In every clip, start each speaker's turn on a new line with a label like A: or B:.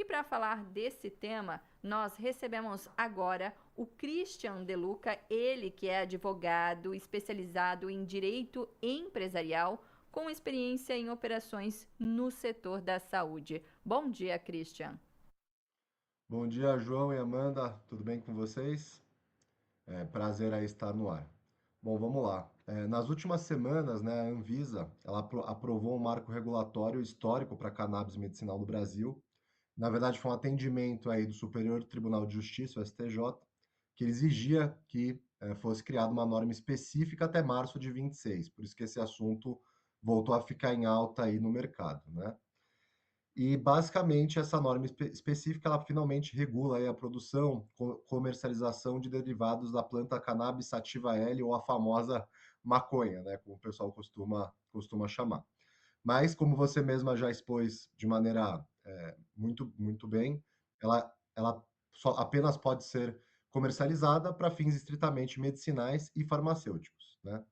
A: E para falar desse tema, nós recebemos agora o Christian De Luca, ele que é advogado especializado em direito empresarial, com experiência em operações no setor da saúde. Bom dia, Christian.
B: Bom dia, João e Amanda, tudo bem com vocês? Prazer aí estar no ar. Bom, vamos lá. Nas últimas semanas, né, a Anvisa, ela aprovou um marco regulatório histórico para a cannabis medicinal no Brasil. Na verdade, foi um atendimento aí do Superior Tribunal de Justiça, o STJ, que ele exigia que fosse criada uma norma específica até março de 26. Por isso que esse assunto voltou a ficar em alta aí no mercado, né? E basicamente essa norma específica ela finalmente regula aí a produção, comercialização de derivados da planta cannabis sativa L ou a famosa maconha, né, como o pessoal costuma chamar. Mas como você mesma já expôs de maneira muito bem, ela só apenas pode ser comercializada para fins estritamente medicinais e farmacêuticos, né?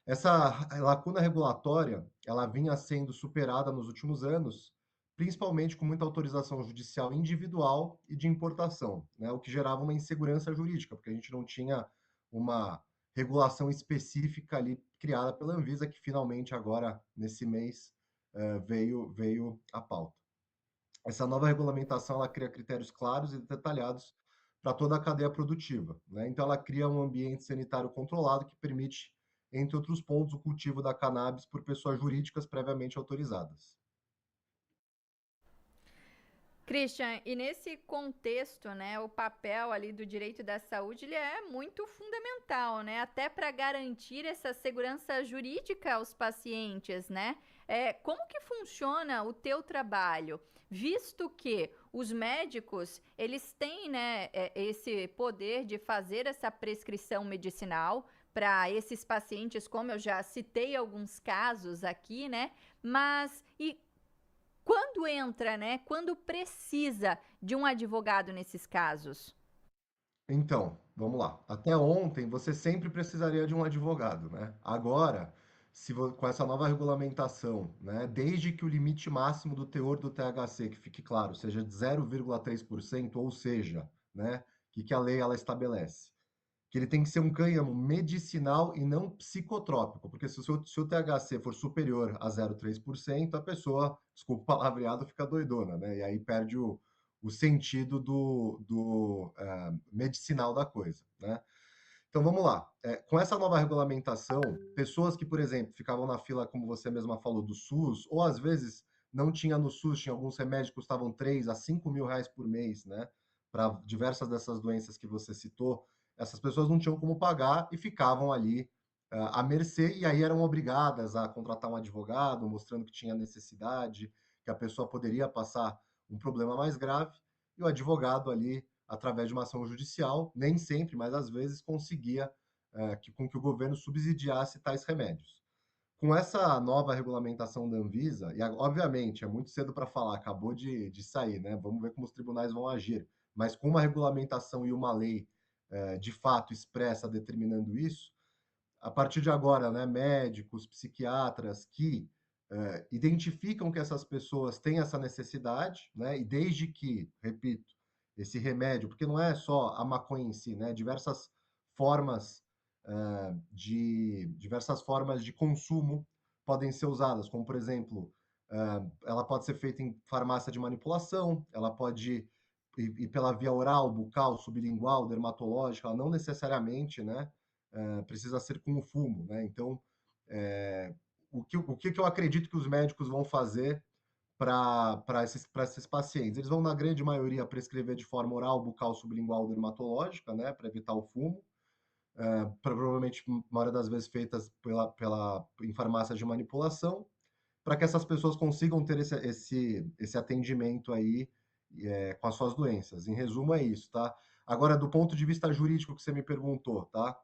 B: Essa lacuna regulatória, ela vinha sendo superada nos últimos anos, principalmente com muita autorização judicial individual e de importação, né? O que gerava uma insegurança jurídica, porque a gente não tinha uma regulação específica ali criada pela Anvisa, que finalmente agora, nesse mês, veio à pauta. Essa nova regulamentação, ela cria critérios claros e detalhados para toda a cadeia produtiva, né? Então, ela cria um ambiente sanitário controlado que permite, entre outros pontos, o cultivo da cannabis por pessoas jurídicas previamente autorizadas.
A: Christian, e nesse contexto, né, o papel ali do direito da saúde ele é muito fundamental, né, até para garantir essa segurança jurídica aos pacientes, né? Como que funciona o teu trabalho, visto que os médicos eles têm, né, esse poder de fazer essa prescrição medicinal para esses pacientes, como eu já citei alguns casos aqui, né? Mas e quando entra, né? Quando precisa de um advogado nesses casos?
B: Então, vamos lá. Até ontem, você sempre precisaria de um advogado, né? Agora, com essa nova regulamentação, né, desde que o limite máximo do teor do THC, que fique claro, seja de 0,3%, ou seja, né, que a lei ela estabelece? Que ele tem que ser um cânhamo medicinal e não psicotrópico, porque se o THC for superior a 0,3%, a pessoa, desculpa o palavreado, fica doidona, né? E aí perde o sentido do medicinal da coisa, né? Então vamos lá. Com essa nova regulamentação, pessoas que, por exemplo, ficavam na fila, como você mesma falou, do SUS, ou às vezes não tinha no SUS, tinha alguns remédios que custavam 3 a 5 mil reais por mês, né? Para diversas dessas doenças que você citou, essas pessoas não tinham como pagar e ficavam ali à mercê, e aí eram obrigadas a contratar um advogado, mostrando que tinha necessidade, que a pessoa poderia passar um problema mais grave, e o advogado ali através de uma ação judicial, nem sempre, mas às vezes conseguia com que o governo subsidiasse tais remédios. Com essa nova regulamentação da Anvisa, e obviamente é muito cedo para falar, acabou de sair, né? Vamos ver como os tribunais vão agir. Mas com uma regulamentação e uma lei de fato expressa determinando isso, a partir de agora, né, médicos, psiquiatras que identificam que essas pessoas têm essa necessidade, né, e desde que, repito, esse remédio, porque não é só a maconha em si, né, formas diversas formas de consumo podem ser usadas, como por exemplo, ela pode ser feita em farmácia de manipulação, ela pode ir pela via oral, bucal, sublingual, dermatológica, ela não necessariamente, né, precisa ser com o fumo, né? Então, é, o que eu acredito que os médicos vão fazer para esses pacientes? Eles vão, na grande maioria, prescrever de forma oral, bucal, sublingual, dermatológica, né, para evitar o fumo. Provavelmente, a maioria das vezes, feitas em farmácias de manipulação, para que essas pessoas consigam ter esse atendimento aí com as suas doenças. Em resumo, é isso, tá? Agora, do ponto de vista jurídico que você me perguntou, tá?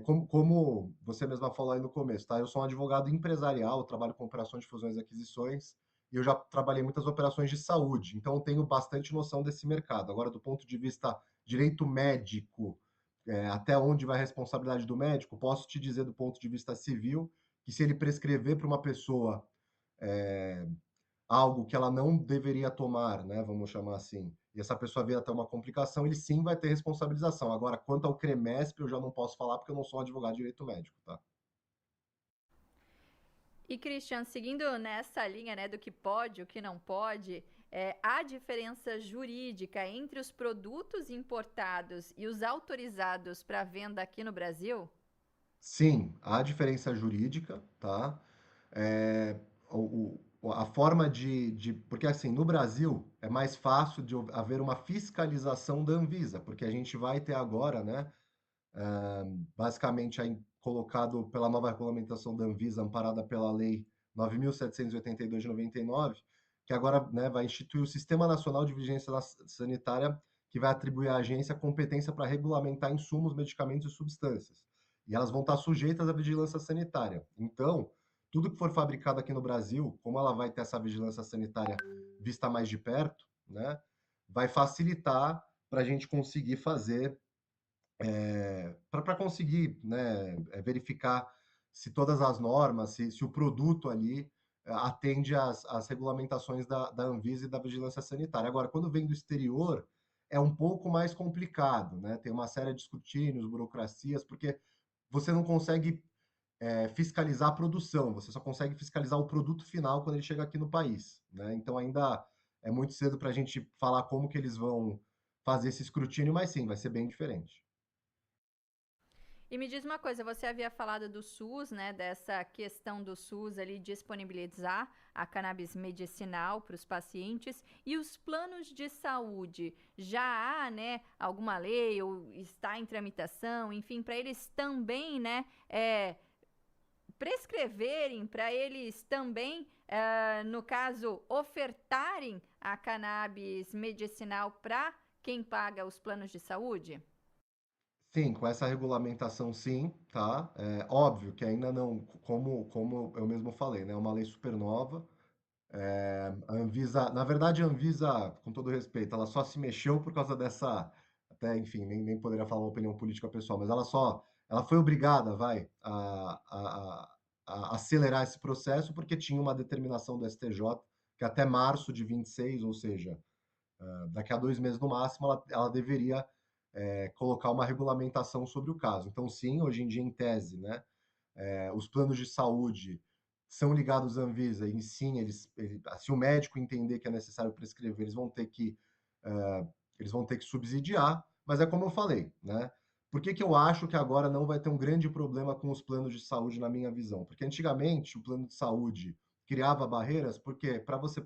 B: Como você mesma falou aí no começo, tá? Eu sou um advogado empresarial, trabalho com operações de fusões e aquisições, e eu já trabalhei muitas operações de saúde, então eu tenho bastante noção desse mercado. Agora, do ponto de vista direito médico, até onde vai a responsabilidade do médico, posso te dizer do ponto de vista civil que se ele prescrever para uma pessoa algo que ela não deveria tomar, né, vamos chamar assim, e essa pessoa vir a ter uma complicação, ele sim vai ter responsabilização. Agora, quanto ao CREMESP, eu já não posso falar porque eu não sou um advogado de direito médico, tá?
A: E, Christian, seguindo nessa linha, né, do que pode, o que não pode, há diferença jurídica entre os produtos importados e os autorizados para venda aqui no Brasil?
B: Sim, há diferença jurídica, tá? É, a forma porque assim, no Brasil é mais fácil de haver uma fiscalização da Anvisa, porque a gente vai ter agora, né, basicamente aí colocado pela nova regulamentação da Anvisa, amparada pela Lei 9.782 de 99, que agora, né, vai instituir o Sistema Nacional de Vigilância Sanitária, que vai atribuir à agência competência para regulamentar insumos, medicamentos e substâncias. E elas vão estar sujeitas à vigilância sanitária. Então, tudo que for fabricado aqui no Brasil, como ela vai ter essa vigilância sanitária vista mais de perto, né, vai facilitar para a gente conseguir fazer para conseguir, né, verificar se todas as normas, se o produto ali atende às regulamentações da Anvisa e da Vigilância Sanitária. Agora, quando vem do exterior, é um pouco mais complicado, né? Tem uma série de escrutínios, burocracias, porque você não consegue fiscalizar a produção, você só consegue fiscalizar o produto final quando ele chega aqui no país, né? Então ainda é muito cedo para a gente falar como que eles vão fazer esse escrutínio, mas sim, vai ser bem diferente.
A: E me diz uma coisa, você havia falado do SUS, né, dessa questão do SUS ali disponibilizar a cannabis medicinal para os pacientes e os planos de saúde. Já há, né, alguma lei ou está em tramitação, enfim, para eles também, né, prescreverem, para eles também, no caso, ofertarem a cannabis medicinal para quem paga os planos de saúde?
B: Sim, com essa regulamentação, sim, tá? É óbvio que ainda não, como eu mesmo falei, né? É uma lei super nova. A Anvisa, na verdade, a Anvisa, com todo respeito, ela só se mexeu por causa dessa, até, enfim, nem poderia falar uma opinião política pessoal, mas ela foi obrigada, vai, a acelerar esse processo porque tinha uma determinação do STJ que até março de 26, ou seja, daqui a 2 meses no máximo, ela deveria colocar uma regulamentação sobre o caso. Então, sim, hoje em dia, em tese, né, os planos de saúde são ligados à Anvisa e sim, se o médico entender que é necessário prescrever, eles vão ter que subsidiar, mas é como eu falei, né? Por que que eu acho que agora não vai ter um grande problema com os planos de saúde, na minha visão? Porque antigamente o plano de saúde criava barreiras, porque para você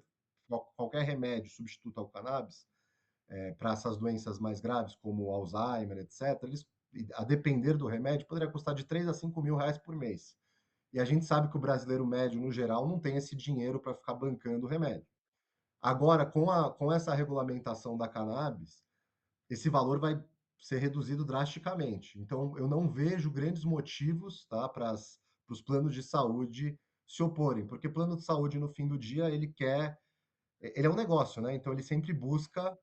B: qualquer remédio substituto ao cannabis, para essas doenças mais graves, como Alzheimer, etc., a depender do remédio, poderia custar de 3 a 5 mil reais por mês. E a gente sabe que o brasileiro médio, no geral, não tem esse dinheiro para ficar bancando o remédio. Agora, com essa regulamentação da cannabis, esse valor vai ser reduzido drasticamente. Então, eu não vejo grandes motivos, tá, para os planos de saúde se oporem, porque plano de saúde, no fim do dia, ele é um negócio, né? Então, ele sempre busca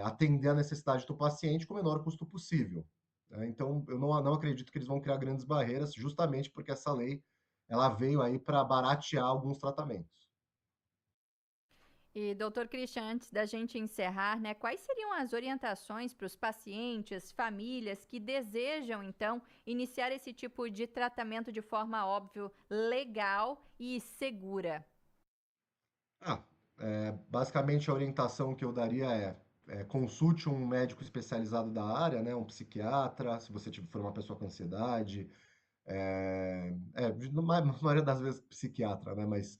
B: atender a necessidade do paciente com o menor custo possível, né? Então, eu não acredito que eles vão criar grandes barreiras, justamente porque essa lei ela veio aí para baratear alguns tratamentos.
A: E, doutor Christian, antes da gente encerrar, né, quais seriam as orientações para os pacientes, famílias que desejam, então, iniciar esse tipo de tratamento de forma, óbvio, legal e segura?
B: Ah, basicamente a orientação que eu daria consulte um médico especializado da área, né, um psiquiatra, se você for uma pessoa com ansiedade, na maioria das vezes psiquiatra, né? Mas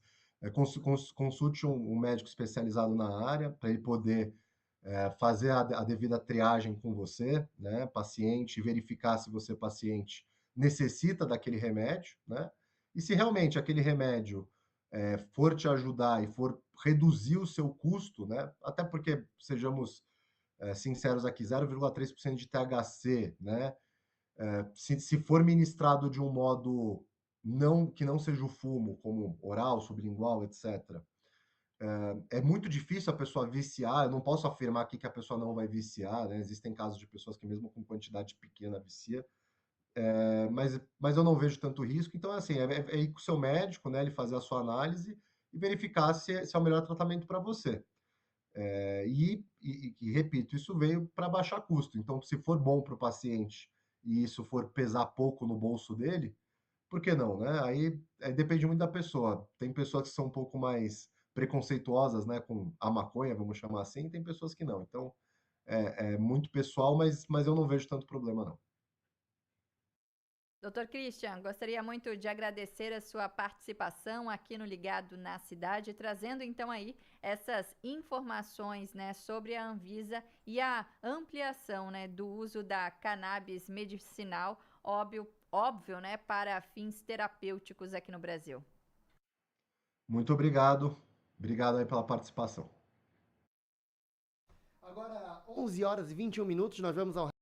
B: consulte um médico especializado na área para ele poder fazer a devida triagem com você, né? Paciente, verificar se você, paciente, necessita daquele remédio, né? E se realmente aquele remédio for te ajudar e for reduzir o seu custo, né? Até porque, sejamos sinceros aqui, 0,3% de THC, né? Se for ministrado de um modo que não seja o fumo, como oral, sublingual, etc., é muito difícil a pessoa viciar. Eu não posso afirmar aqui que a pessoa não vai viciar, né? Existem casos de pessoas que mesmo com quantidade pequena vicia, mas eu não vejo tanto risco. Então, assim, é ir com o seu médico, né? Ele fazer a sua análise e verificar se é o melhor tratamento para você. Repito, isso veio para baixar custo. Então, se for bom para o paciente e isso for pesar pouco no bolso dele, por que não, né? Aí depende muito da pessoa. Tem pessoas que são um pouco mais preconceituosas, né, com a maconha, vamos chamar assim, tem pessoas que não. Então, é muito pessoal, mas eu não vejo tanto problema, não.
A: Doutor Christian, gostaria muito de agradecer a sua participação aqui no Ligado na Cidade, trazendo então aí essas informações, né, sobre a Anvisa e a ampliação, né, do uso da cannabis medicinal, óbvio, né, para fins terapêuticos aqui no Brasil.
B: Muito obrigado. Obrigado aí pela participação.
C: Agora, 11 horas e 21 minutos, nós vamos ao